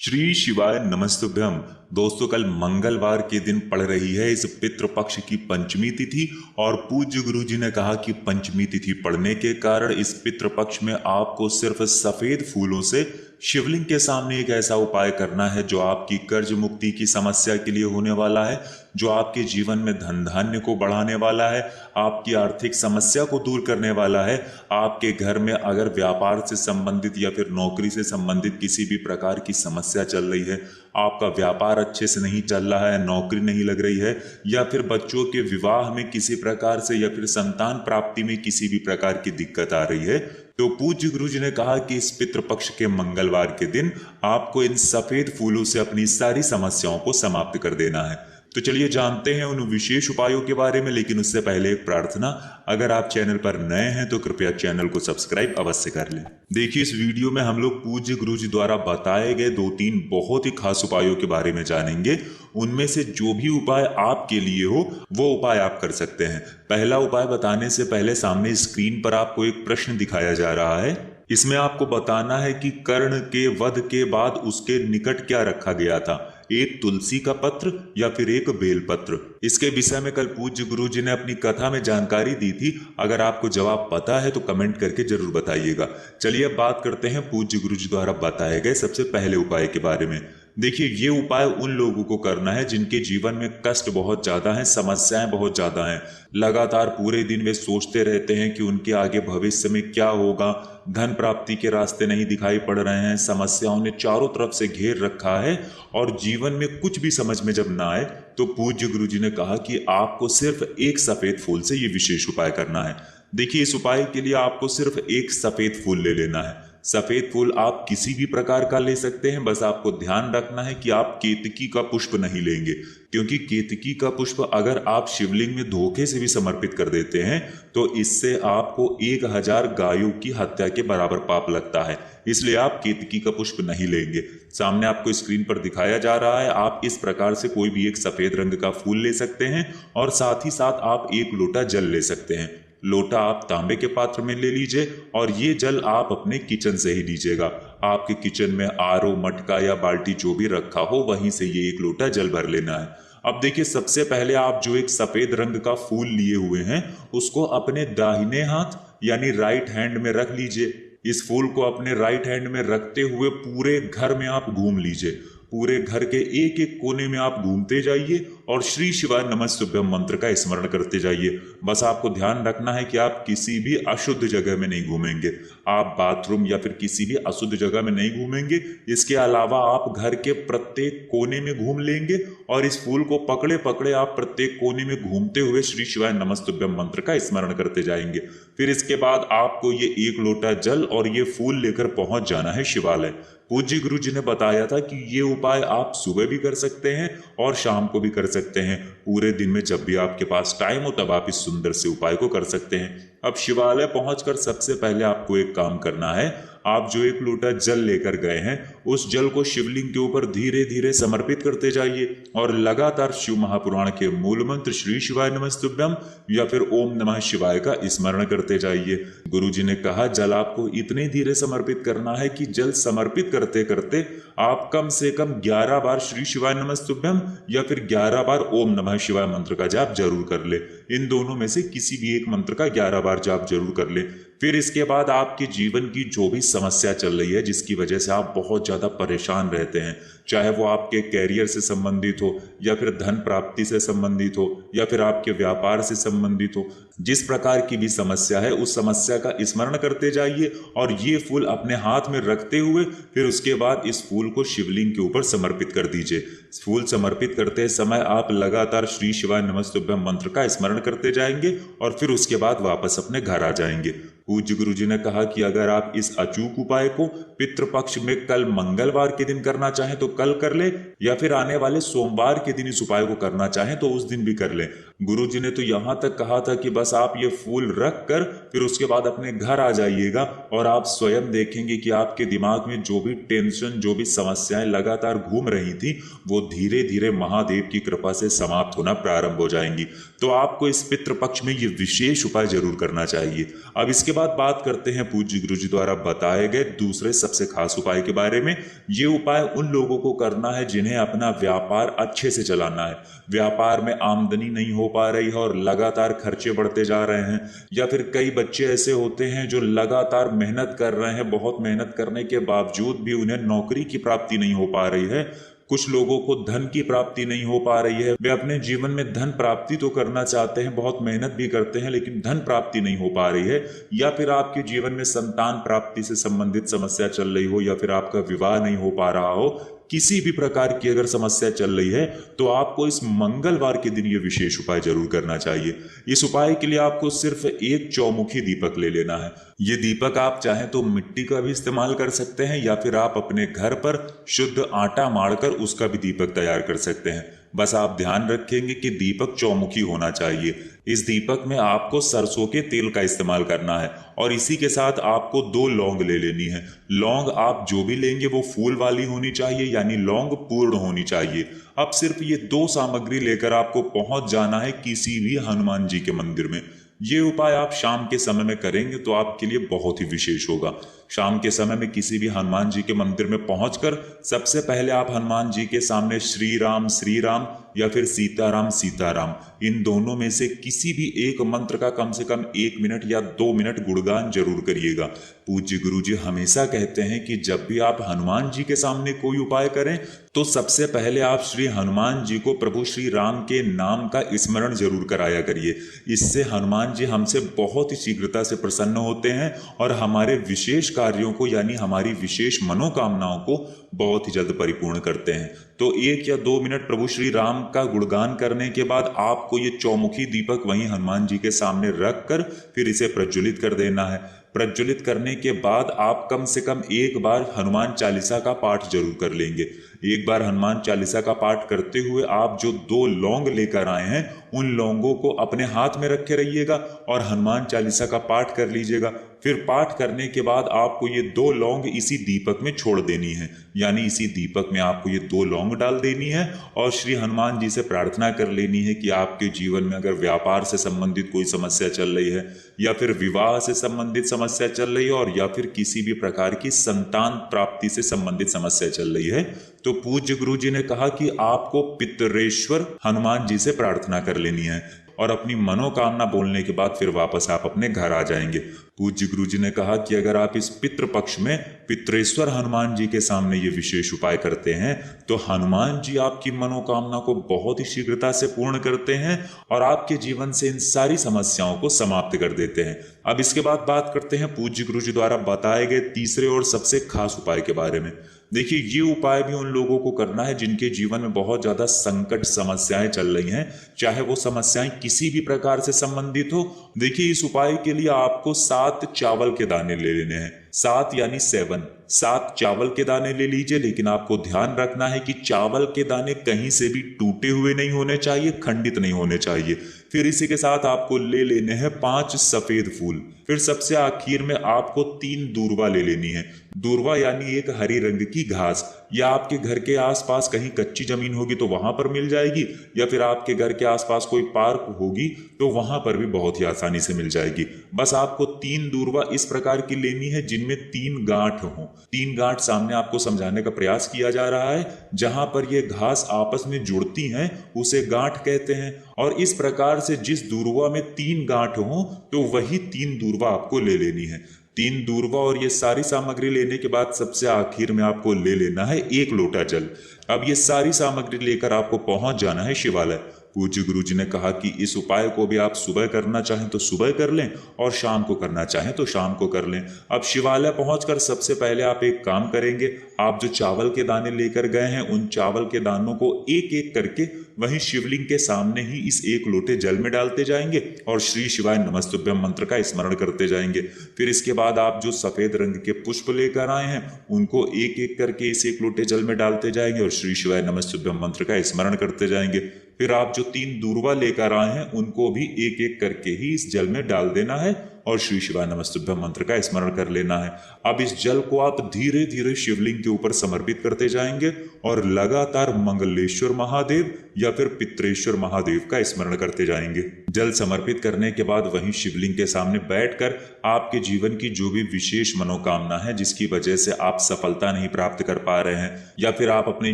श्री शिवाय नमस्तुभ्यम। दोस्तों, कल मंगलवार के दिन पड़ रही है इस पितृपक्ष की पंचमी तिथि और पूज्य गुरु जी ने कहा कि पंचमी तिथि पड़ने के कारण इस पितृपक्ष में आपको सिर्फ सफेद फूलों से शिवलिंग के सामने एक ऐसा उपाय करना है जो आपकी कर्ज मुक्ति की समस्या के लिए होने वाला है, जो आपके जीवन में धन धान्य को बढ़ाने वाला है, आपकी आर्थिक समस्या को दूर करने वाला है। आपके घर में अगर व्यापार से संबंधित या फिर नौकरी से संबंधित किसी भी प्रकार की समस्या चल रही है, आपका व्यापार अच्छे से नहीं चल रहा है, नौकरी नहीं लग रही है, या फिर बच्चों के विवाह में किसी प्रकार से या फिर संतान प्राप्ति में किसी भी प्रकार की दिक्कत आ रही है, तो पूज्य गुरु जी ने कहा कि इस पितृपक्ष के मंगलवार के दिन आपको इन सफेद फूलों से अपनी सारी समस्याओं को समाप्त कर देना है। तो चलिए जानते हैं उन विशेष उपायों के बारे में, लेकिन उससे पहले एक प्रार्थना, अगर आप चैनल पर नए हैं तो कृपया चैनल को सब्सक्राइब अवश्य कर लें। देखिए, इस वीडियो में हम लोग पूज्य गुरु जी द्वारा बताए गए 2-3 बहुत ही खास उपायों के बारे में जानेंगे। उनमें से जो भी उपाय आपके लिए हो वो उपाय आप कर सकते हैं। पहला उपाय बताने से पहले सामने स्क्रीन पर आपको एक प्रश्न दिखाया जा रहा है। इसमें आपको बताना है कि कर्ण के वध के बाद उसके निकट क्या रखा गया था, एक तुलसी का पत्र या फिर एक बेलपत्र। इसके विषय में कल पूज्य गुरु जी ने अपनी कथा में जानकारी दी थी। अगर आपको जवाब पता है तो कमेंट करके जरूर बताइएगा। चलिए अब बात करते हैं पूज्य गुरु जी द्वारा बताए गए सबसे पहले उपाय के बारे में। देखिए, ये उपाय उन लोगों को करना है जिनके जीवन में कष्ट बहुत ज्यादा है, समस्याएं बहुत ज्यादा हैं। लगातार पूरे दिन वे सोचते रहते हैं कि उनके आगे भविष्य में क्या होगा, धन प्राप्ति के रास्ते नहीं दिखाई पड़ रहे हैं, समस्याओं ने चारों तरफ से घेर रखा है और जीवन में कुछ भी समझ में जब ना आए तो पूज्य गुरु जी ने कहा कि आपको सिर्फ एक सफेद फूल से ये विशेष उपाय करना है। देखिए, इस उपाय के लिए आपको सिर्फ एक सफेद फूल ले लेना है। सफेद फूल आप किसी भी प्रकार का ले सकते हैं, बस आपको ध्यान रखना है कि आप केतकी का पुष्प नहीं लेंगे, क्योंकि केतकी का पुष्प अगर आप शिवलिंग में धोखे से भी समर्पित कर देते हैं तो इससे आपको 1000 गायों की हत्या के बराबर पाप लगता है। इसलिए आप केतकी का पुष्प नहीं लेंगे। सामने आपको स्क्रीन पर दिखाया जा रहा है, आप इस प्रकार से कोई भी एक सफेद रंग का फूल ले सकते हैं और साथ ही साथ आप एक लोटा जल ले सकते हैं। लोटा आप तांबे के पात्र में ले लीजिए और ये जल आप अपने किचन से ही लीजिएगा। आपके किचन में आरओ, मटका या बाल्टी जो भी रखा हो वहीं से ये एक लोटा जल भर लेना है। अब देखिए, सबसे पहले आप जो एक सफेद रंग का फूल लिए हुए हैं उसको अपने दाहिने हाथ यानी राइट हैंड में रख लीजिए। इस फूल को अपने राइट हैंड में रखते हुए पूरे घर में आप घूम लीजिए। पूरे घर के एक एक कोने में आप घूमते जाइए और श्री शिवाय नमस्तुभ्यम मंत्र का स्मरण करते जाइए। बस आपको ध्यान रखना है कि आप किसी भी अशुद्ध जगह में नहीं घूमेंगे, आप बाथरूम या फिर किसी भी अशुद्ध जगह में नहीं घूमेंगे। इसके अलावा आप घर के प्रत्येक कोने में घूम लेंगे और इस फूल को पकड़े पकड़े आप प्रत्येक कोने में घूमते हुए श्री शिवाय नमस्तुभ्यम मंत्र का स्मरण करते जाएंगे। फिर इसके बाद आपको ये एक लोटा जल और ये फूल लेकर पहुंच जाना है शिवालय। पूज्य गुरु जी ने बताया था कि ये उपाय आप सुबह भी कर सकते हैं और शाम को भी कर सकते हैं। पूरे दिन में जब भी आपके पास टाइम हो तब आप इस सुंदर से उपाय को कर सकते हैं। अब शिवालय पहुंचकर सबसे पहले आपको एक काम करना है। आप जो एक लोटा जल लेकर गए हैं उस जल को शिवलिंग के ऊपर धीरे धीरे समर्पित करते जाइए और लगातार शिव महापुराण के मूल मंत्र श्री शिवाय नमस्तुभ्यम या फिर ओम नमः शिवाय का स्मरण करते जाइए। गुरु जी ने कहा जल आपको इतने धीरे समर्पित करना है कि जल समर्पित करते करते आप कम से कम 11 बार श्री शिवाय नमस्तुभ्यम या फिर 11 बार ओम नमः शिवाय मंत्र का जाप जरूर कर ले। इन दोनों में से किसी भी एक मंत्र का 11 बार जाप जरूर कर ले। फिर इसके बाद आपके जीवन की जो भी समस्या चल रही है जिसकी वजह से आप बहुत ज्यादा परेशान रहते हैं, चाहे वो आपके कैरियर से संबंधित हो या फिर धन प्राप्ति से संबंधित हो या फिर आपके व्यापार से संबंधित हो, जिस प्रकार की भी समस्या है उस समस्या का स्मरण करते जाइए और ये फूल अपने हाथ में रखते हुए फिर उसके बाद इस फूल को शिवलिंग के ऊपर समर्पित कर दीजिए। फूल समर्पित करते समय आप लगातार श्री शिवाय नमस्तुभ्यम मंत्र का स्मरण करते जाएंगे और फिर उसके बाद वापस अपने घर आ जाएंगे। पूज्य गुरु जी ने कहा कि अगर आप इस अचूक उपाय को पितृपक्ष में कल मंगलवार के दिन करना चाहें तो कल कर ले, या फिर आने वाले सोमवार के दिन इस उपाय को करना चाहें तो उस दिन भी कर ले। गुरु जी ने तो यहाँ तक कहा था कि बस आप ये फूल रख कर फिर उसके बाद अपने घर आ जाइएगा और आप स्वयं देखेंगे कि आपके दिमाग में जो भी टेंशन, जो भी समस्याएं लगातार घूम रही थी वो धीरे धीरे महादेव की कृपा से समाप्त होना प्रारंभ हो जाएंगी। तो आपको इस पितृपक्ष में ये विशेष उपाय जरूर करना चाहिए। अब इसके बाद बात करते हैं पूज्य गुरु जी द्वारा बताए गए दूसरे सबसे खास उपाय के बारे में। ये उपाय उन लोगों को करना है जिन्हें अपना व्यापार अच्छे से चलाना है, व्यापार में आमदनी नहीं हो पा रही है और लगातार खर्चे बढ़ते जा रहे हैं, या फिर कई बच्चे ऐसे होते हैं जो लगातार मेहनत कर रहे हैं, बहुत मेहनत करने के बावजूद भी उन्हें नौकरी की प्राप्ति नहीं हो पा रही है, कुछ लोगों को धन की प्राप्ति नहीं हो पा रही है, वे अपने जीवन में धन प्राप्ति तो करना चाहते हैं, बहुत मेहनत भी करते हैं, लेकिन धन प्राप्ति नहीं हो पा रही है, या फिर आपके जीवन में संतान प्राप्ति से संबंधित समस्या चल रही हो, या फिर आपका विवाह नहीं हो पा रहा हो, किसी भी प्रकार की अगर समस्या चल रही है तो आपको इस मंगलवार के दिन ये विशेष उपाय जरूर करना चाहिए। इस उपाय के लिए आपको सिर्फ एक चौमुखी दीपक ले लेना है। ये दीपक आप चाहें तो मिट्टी का भी इस्तेमाल कर सकते हैं, या फिर आप अपने घर पर शुद्ध आटा मारकर उसका भी दीपक तैयार कर सकते हैं। बस आप ध्यान रखेंगे कि दीपक चौमुखी होना चाहिए। इस दीपक में आपको सरसों के तेल का इस्तेमाल करना है और इसी के साथ आपको 2 लौंग ले लेनी है। लौंग आप जो भी लेंगे वो फूल वाली होनी चाहिए, यानी लौंग पूर्ण होनी चाहिए। अब सिर्फ ये 2 सामग्री लेकर आपको पहुंच जाना है किसी भी हनुमान जी के मंदिर में। ये उपाय आप शाम के समय में करेंगे तो आपके लिए बहुत ही विशेष होगा। शाम के समय में किसी भी हनुमान जी के मंदिर में पहुंचकर सबसे पहले आप हनुमान जी के सामने श्री राम या फिर सीताराम सीताराम, इन दोनों में से किसी भी एक मंत्र का कम से कम 1 मिनट या 2 मिनट गुणगान जरूर करिएगा। पूज्य गुरु जी हमेशा कहते हैं कि जब भी आप हनुमान जी के सामने कोई उपाय करें तो सबसे पहले आप श्री हनुमान जी को प्रभु श्री राम के नाम का स्मरण जरूर कराया करिए। इससे हनुमान जी हमसे बहुत ही शीघ्रता से प्रसन्न होते हैं और हमारे विशेष कार्यों को, यानी हमारी विशेष मनोकामनाओं को बहुत ही जल्द परिपूर्ण करते हैं। तो 1 या 2 मिनट प्रभु श्री राम का गुणगान करने के बाद आपको ये चौमुखी दीपक वहीं हनुमान जी के सामने रखकर फिर इसे प्रज्वलित कर देना है। प्रज्वलित करने के बाद आप कम से कम एक बार हनुमान चालीसा का पाठ जरूर कर लेंगे। एक बार हनुमान चालीसा का पाठ करते हुए आप जो 2 लौंग लेकर आए हैं उन लौंगों को अपने हाथ में रखे रहिएगा और हनुमान चालीसा का पाठ कर लीजिएगा। फिर पाठ करने के बाद आपको ये 2 लौंग इसी दीपक में छोड़ देनी है, यानी इसी दीपक में आपको ये 2 लौंग डाल देनी है और श्री हनुमान जी से प्रार्थना कर लेनी है कि आपके जीवन में अगर व्यापार से संबंधित कोई समस्या चल रही है, या फिर विवाह से संबंधित समस्या चल रही है, और या फिर किसी भी प्रकार की संतान प्राप्ति से संबंधित समस्या चल रही है, तो पूज्य गुरु जी ने कहा कि आपको पितरेश्वर हनुमान जी से प्रार्थना कर लेनी है और अपनी मनोकामना बोलने के बाद फिर वापस आप अपने घर आ जाएंगे। पूज्य गुरु जी ने कहा कि अगर आप इस पितृ पक्ष में पितरेश्वर हनुमान जी के सामने ये विशेष उपाय करते हैं तो हनुमान जी आपकी मनोकामना को बहुत ही शीघ्रता से पूर्ण करते हैं और आपके जीवन से इन सारी समस्याओं को समाप्त कर देते हैं। अब इसके बाद बात करते हैं पूज्य गुरु जी द्वारा बताए गए तीसरे और सबसे खास उपाय के बारे में। देखिए, ये उपाय भी उन लोगों को करना है जिनके जीवन में बहुत ज्यादा संकट समस्याएं चल रही हैं, चाहे वो समस्याएं किसी भी प्रकार से संबंधित हो। देखिए, इस उपाय के लिए आपको 7 चावल के दाने ले लेने हैं। 7 यानी 7 चावल के दाने ले लीजिए, लेकिन आपको ध्यान रखना है कि चावल के दाने कहीं से भी टूटे हुए नहीं होने चाहिए, खंडित नहीं होने चाहिए। फिर इसी के साथ आपको ले लेने हैं 5 सफेद फूल। फिर सबसे आखिर में आपको 3 दूर्वा ले लेनी है। दूर्वा यानी एक हरी रंग की घास, या आपके घर के आसपास कहीं कच्ची जमीन होगी तो वहां पर मिल जाएगी, या फिर आपके घर के आसपास कोई पार्क होगी तो वहां पर भी बहुत ही आसानी से मिल जाएगी। बस आपको 3 दूर्वा इस प्रकार की लेनी है जिनमें 3 गांठ हो। 3 गांठ सामने आपको समझाने का प्रयास किया जा रहा है। जहां पर ये घास आपस में जुड़ती हैं उसे गांठ कहते हैं, और इस प्रकार से जिस दूर्वा में 3 गांठ हो तो वही 3 दूर्वा आपको ले लेनी है। 3 दूर्वा और ये सारी सामग्री लेने के बाद सबसे आखिर में आपको ले लेना है 1 लोटा जल। अब ये सारी सामग्री लेकर आपको पहुंच जाना है शिवालय। पूज्य गुरु जी ने कहा कि इस उपाय को भी आप सुबह करना चाहें तो सुबह कर लें और शाम को करना चाहें तो शाम को कर लें। अब शिवालय पहुंचकर सबसे पहले आप एक काम करेंगे, आप जो चावल के दाने लेकर गए हैं उन चावल के दानों को एक एक करके वहीं शिवलिंग के सामने ही इस 1 लोटे जल में डालते जाएंगे और श्री शिवाय नमस्तुभ्यम मंत्र का स्मरण करते जाएंगे। फिर इसके बाद आप जो सफेद रंग के पुष्प लेकर आए हैं उनको एक एक करके इस 1 लोटे जल में डालते जाएंगे और श्री शिवाय नमस्तुभ्यम मंत्र का स्मरण करते जाएंगे। फिर आप जो 3 दूर्वा लेकर आए हैं उनको भी एक एक करके ही इस जल में डाल देना है और श्री शिवाय नमस्तुभ्यम मंत्र का स्मरण कर लेना है। अब इस जल को आप धीरे धीरे शिवलिंग के ऊपर समर्पित करते जाएंगे और लगातार मंगलेश्वर महादेव या फिर पितरेश्वर महादेव का स्मरण करते जाएंगे। जल समर्पित करने के बाद वहीं शिवलिंग के सामने बैठकर आपके जीवन की जो भी विशेष मनोकामना है, जिसकी वजह से आप सफलता नहीं प्राप्त कर पा रहे हैं या फिर आप अपने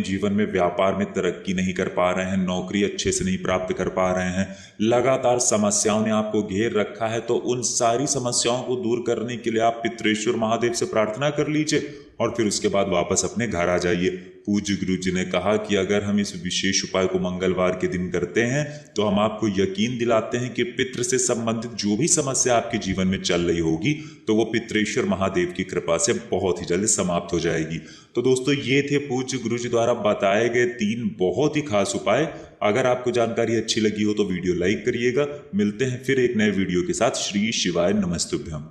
जीवन में व्यापार में तरक्की नहीं कर पा रहे हैं, नौकरी अच्छे से नहीं प्राप्त कर पा रहे हैं, लगातार समस्याओं ने आपको घेर रखा है, तो उन सारी समस्याओं को दूर करने के लिए आप पितृेश्वर महादेव से प्रार्थना कर लीजिए और फिर उसके बाद वापस अपने घर आ जाइए। पूज्य गुरु जी ने कहा कि अगर हम इस विशेष उपाय को मंगलवार के दिन करते हैं तो हम आपको यकीन दिलाते हैं कि पितृ से संबंधित जो भी समस्या आपके जीवन में चल रही होगी तो वो पितृेश्वर महादेव की कृपा से बहुत ही जल्द समाप्त हो जाएगी। तो दोस्तों, ये थे पूज्य गुरु जी द्वारा बताए गए 3 बहुत ही खास उपाय। अगर आपको जानकारी अच्छी लगी हो तो वीडियो लाइक करिएगा। मिलते हैं फिर एक नए वीडियो के साथ। श्री शिवाय नमस्तुभ्यम।